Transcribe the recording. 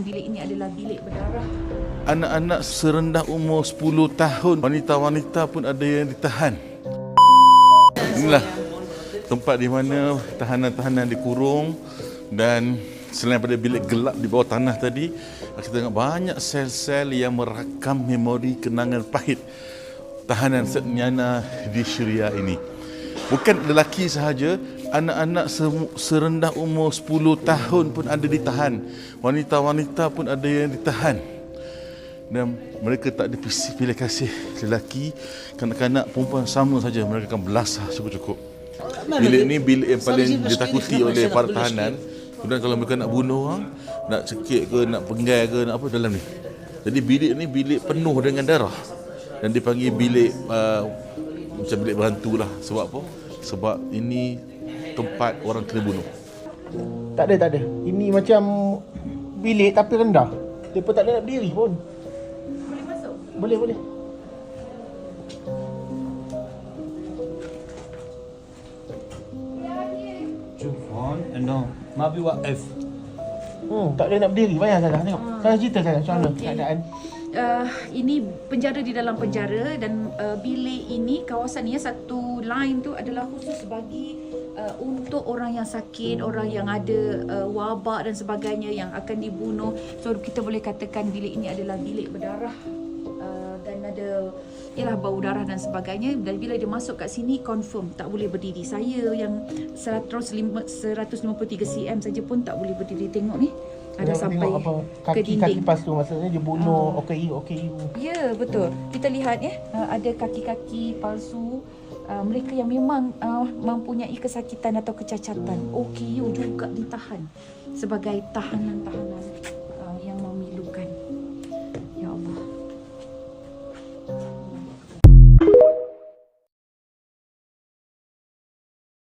Bilik ini adalah bilik berdarah. Anak-anak serendah umur 10 tahun, wanita-wanita pun ada yang ditahan. Inilah tempat di mana tahanan-tahanan dikurung, dan selain pada bilik gelap di bawah tanah tadi, kita tengok banyak sel-sel yang merakam memori kenangan pahit tahanan Setnyana di Syria ini. Bukan lelaki sahaja, anak-anak serendah umur 10 tahun pun ada ditahan. Wanita-wanita pun ada yang ditahan. Dan mereka tak ada pilih kasih lelaki, kanak-kanak, perempuan sama saja. Mereka akan belasah cukup-cukup. Bilik ni bilik yang paling ditakuti oleh para tahanan. Kemudian kalau mereka nak bunuh orang, nak cekik ke, nak penggal ke, nak apa dalam ni. Jadi bilik ni bilik penuh dengan darah. Dan dipanggil bilik macam bilik berhantu lah. Sebab apa? Sebab ini tempat orang kena bunuh. Tak ada. Ini macam bilik tapi rendah. Dia pun tak ada nak berdiri pun. Boleh masuk? Boleh. No, Mabi wa F. Tak ada nak berdiri. Bayang Salah tengok. Salah cerita Salah macam mana keadaan. Ini penjara di dalam penjara, dan bilik ini, kawasan ni, satu line tu adalah khusus bagi untuk orang yang sakit, orang yang ada wabak dan sebagainya yang akan dibunuh. So kita boleh katakan bilik ini adalah bilik berdarah, dan ada bau darah dan sebagainya. Dan bila dia masuk kat sini, confirm tak boleh berdiri. Saya yang 153 cm saja pun tak boleh berdiri. Tengok ni, ada sampai ke dinding. Kaki palsu, maksudnya dia bunuh OKU. Ya, betul. Kita lihat ada kaki-kaki palsu. Mereka yang memang mempunyai kesakitan atau kecacatan, OKU juga ditahan sebagai tahanan-tahanan.